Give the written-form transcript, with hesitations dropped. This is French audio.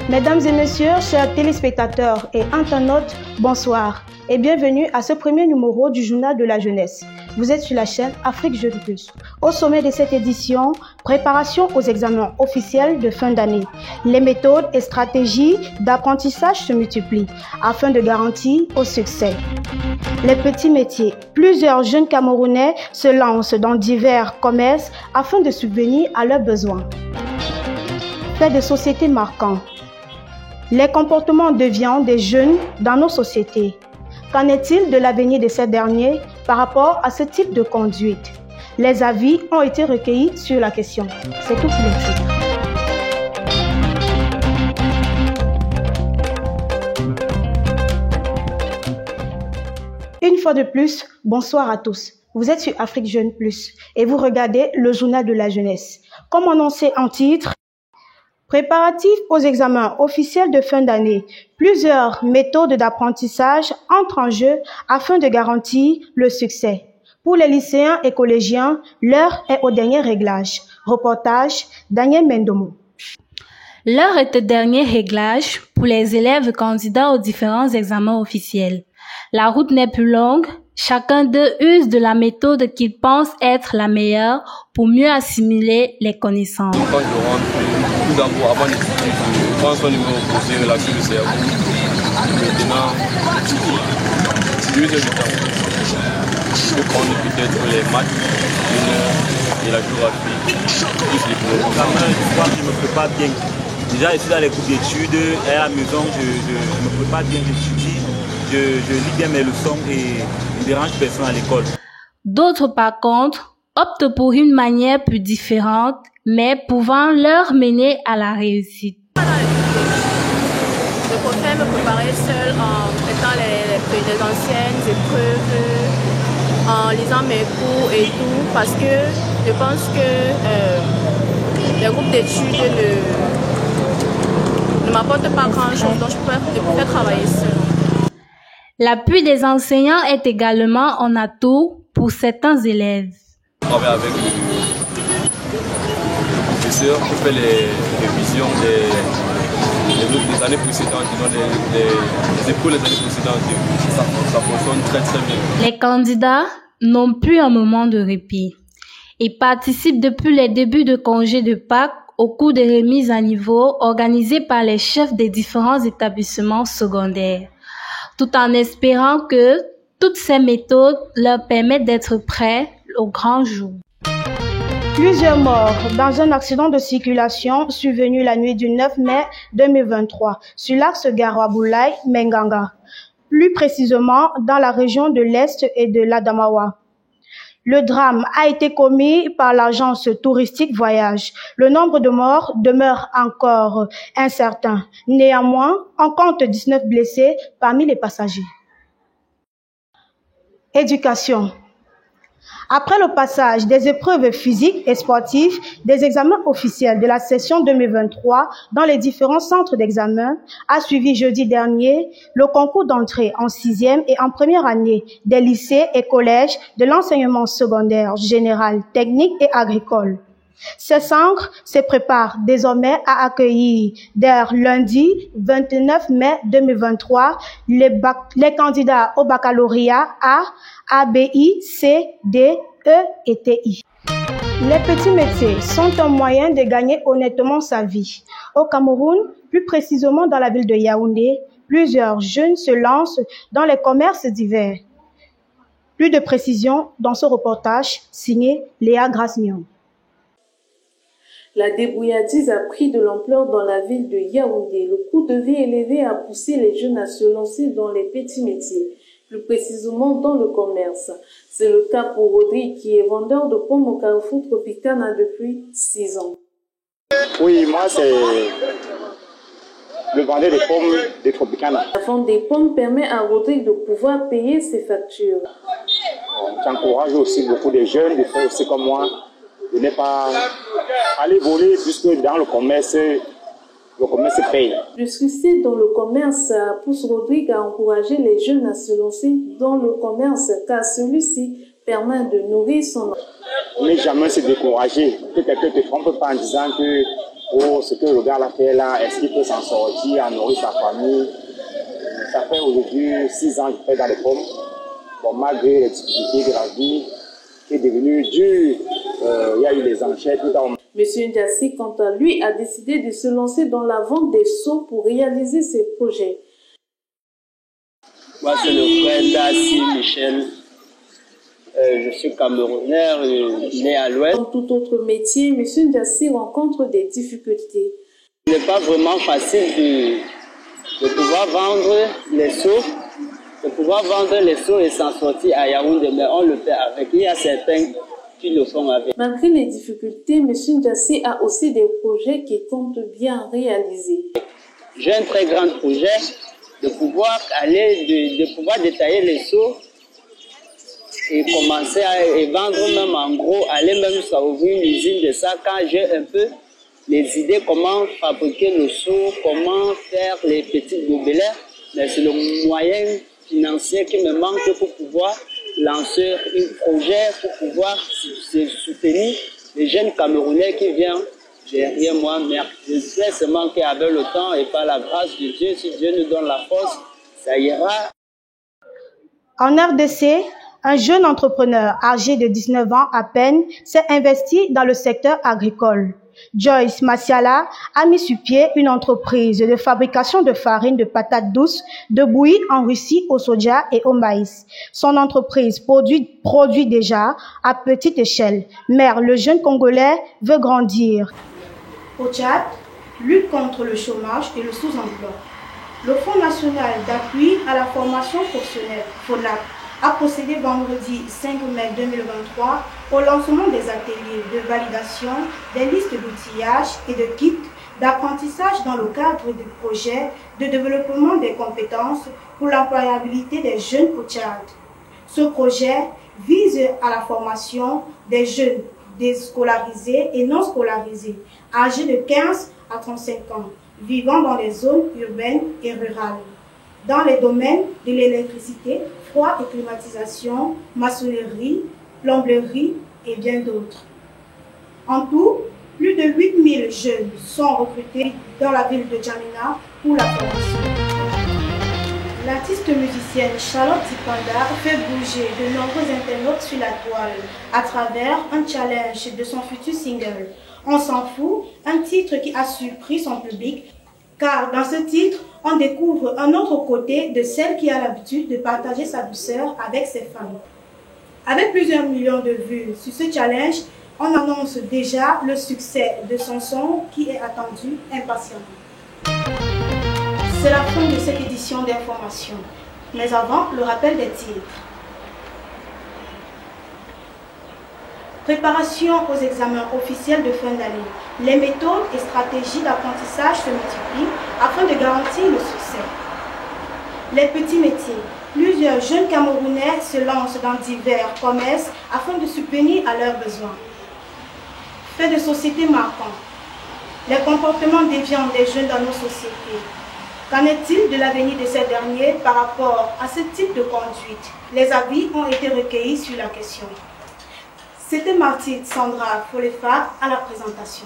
Mesdames et messieurs, chers téléspectateurs et internautes, bonsoir et bienvenue à ce premier numéro du Journal de la Jeunesse. Vous êtes sur la chaîne Afrique Jeune Plus. Au sommet de cette édition, préparation aux examens officiels de fin d'année. Les méthodes et stratégies d'apprentissage se multiplient afin de garantir au succès. Les petits métiers. Plusieurs jeunes Camerounais se lancent dans divers commerces afin de subvenir à leurs besoins. Faits de société marquants. Les comportements déviants des jeunes dans nos sociétés. Qu'en est-il de l'avenir de ces derniers par rapport à ce type de conduite? Les avis ont été recueillis sur la question. C'est tout pour le titre. Une fois de plus, bonsoir à tous. Vous êtes sur Afrique Jeune Plus et vous regardez le Journal de la Jeunesse. Comme annoncé en titre, préparatifs aux examens officiels de fin d'année. Plusieurs méthodes d'apprentissage entrent en jeu afin de garantir le succès. Pour les lycéens et collégiens, l'heure est au dernier réglage. Reportage Daniel Mendomo. L'heure est au dernier réglage pour les élèves candidats aux différents examens officiels. La route n'est plus longue. Chacun d'eux use de la méthode qu'il pense être la meilleure pour mieux assimiler les connaissances. Quand je rentre, tout d'abord, avant d'étudier, je prends son numéro posé, relaxer le cerveau. Maintenant, deuxième temps, je peux prendre peut-être les maths, et la géographie, plus les cours. Quand même, je me prépare bien. Déjà, je suis dans les groupes d'études, et à la maison, je me prépare bien, j'étudie, je lis bien mes leçons et je ne dérange personne à l'école. D'autres, par contre, optent pour une manière plus différente, mais pouvant leur mener à la réussite. Je préfère me préparer seule en traitant les anciennes épreuves, en lisant mes cours et tout, parce que je pense que les groupes d'études ne m'apportent pas grand-chose, donc je préfère travailler seule. L'appui des enseignants est également un atout pour certains élèves. Je travaille avec le professeur pour faire les révisions des années précédentes, les épreuves des années précédentes. Ça fonctionne très très bien. Les candidats n'ont plus un moment de répit. Ils participent depuis les débuts de congés de Pâques au cours des remises à niveau organisées par les chefs des différents établissements secondaires, tout en espérant que toutes ces méthodes leur permettent d'être prêts au grand jour. Plusieurs morts dans un accident de circulation survenu la nuit du 9 mai 2023 sur l'axe Garoua-Boulaye-Menganga, plus précisément dans la région de l'Est et de l'Adamawa. Le drame a été commis par l'agence touristique Voyage. Le nombre de morts demeure encore incertain. Néanmoins, on compte 19 blessés parmi les passagers. Éducation. Après le passage des épreuves physiques et sportives des examens officiels de la session 2023 dans les différents centres d'examen, a suivi jeudi dernier le concours d'entrée en 6e et en première année des lycées et collèges de l'enseignement secondaire général, technique et agricole. Ces centres se préparent désormais à accueillir dès lundi 29 mai 2023 les candidats au baccalauréat A, ABI, C, D, E et TI. Les petits métiers sont un moyen de gagner honnêtement sa vie. Au Cameroun, plus précisément dans la ville de Yaoundé, plusieurs jeunes se lancent dans les commerces divers. Plus de précisions dans ce reportage signé Léa Grasnion. La débrouillardise a pris de l'ampleur dans la ville de Yaoundé. Le coût de vie élevé a poussé les jeunes à se lancer dans les petits métiers, plus précisément dans le commerce. C'est le cas pour Rodrigue qui est vendeur de pommes au Carrefour Tropicana depuis 6 ans. Oui, moi c'est le vendeur des pommes de Tropicana. La vente des pommes permet à Rodrigue de pouvoir payer ses factures. J'encourage aussi beaucoup de jeunes de faire aussi comme moi, de ne pas aller voler puisque dans le commerce paye. Le succès dans le commerce pousse Rodrigue à encourager les jeunes à se lancer dans le commerce car celui-ci permet de nourrir son... Ne jamais se décourager, que quelqu'un ne te trompe pas en disant que pour ce que le gars a fait là, est-ce qu'il peut s'en sortir, à nourrir sa famille. Ça fait aujourd'hui 6 ans que je fais dans les pommes. Bon, malgré les difficultés de la vie, qui est devenue dure, il y a eu des enchères tout en... Monsieur Ndiassi, quant à lui, a décidé de se lancer dans la vente des seaux pour réaliser ses projets. Moi, c'est le frère Ndiassi Michel. Je suis camerounais, né à l'ouest. Comme tout autre métier, Monsieur Ndiassi rencontre des difficultés. Il n'est pas vraiment facile de pouvoir vendre les seaux, et s'en sortir à Yaoundé, mais on le fait avec. Il y a certains qui le font avec. Malgré les difficultés, Monsieur Ndiassi a aussi des projets qu'il compte bien réaliser. J'ai un très grand projet de pouvoir de pouvoir détailler les seaux et commencer à vendre même en gros, aller même ouvrir une usine de ça quand j'ai un peu les idées, comment fabriquer le seau, comment faire les petites gobelets, mais c'est le moyen financier qui me manque pour pouvoir lancer un projet, pour pouvoir soutenir les jeunes Camerounais qui viennent derrière moi. Mais je sais seulement qu'avec le temps et par la grâce de Dieu, si Dieu nous donne la force, ça ira. En RDC, un jeune entrepreneur âgé de 19 ans à peine s'est investi dans le secteur agricole. Joyce Masiala a mis sur pied une entreprise de fabrication de farine de patates douces, de bouillie en Russie au soja et au maïs. Son entreprise produit déjà à petite échelle, mais le jeune Congolais veut grandir. Au Tchad, lutte contre le chômage et le sous-emploi. Le Fonds national d'appui à la formation professionnelle, FONAP, a procédé vendredi 5 mai 2023 au lancement des ateliers de validation des listes d'outillage et de kits d'apprentissage dans le cadre du projet de développement des compétences pour l'employabilité des jeunes au Tchad. Ce projet vise à la formation des jeunes déscolarisés et non scolarisés, âgés de 15 à 35 ans, vivant dans les zones urbaines et rurales, dans les domaines de l'électricité, froid et climatisation, maçonnerie, plomberie et bien d'autres. En tout, plus de 8000 jeunes sont recrutés dans la ville de Djamena pour la formation. L'artiste musicienne Charlotte Tipanda fait bouger de nombreux internautes sur la toile à travers un challenge de son futur single. On s'en fout, un titre qui a surpris son public, car dans ce titre, on découvre un autre côté de celle qui a l'habitude de partager sa douceur avec ses fans. Avec plusieurs millions de vues sur ce challenge, on annonce déjà le succès de son son qui est attendu impatiemment. C'est la fin de cette édition d'information. Mais avant, le rappel des titres. Préparation aux examens officiels de fin d'année. Les méthodes et stratégies d'apprentissage se multiplient afin de garantir le succès. Les petits métiers. Plusieurs jeunes Camerounais se lancent dans divers commerces afin de subvenir à leurs besoins. Faits de société marquants. Les comportements déviants des jeunes dans nos sociétés. Qu'en est-il de l'avenir de ces derniers par rapport à ce type de conduite? Les avis ont été recueillis sur la question. C'était Martine Sandra Folefa à la présentation.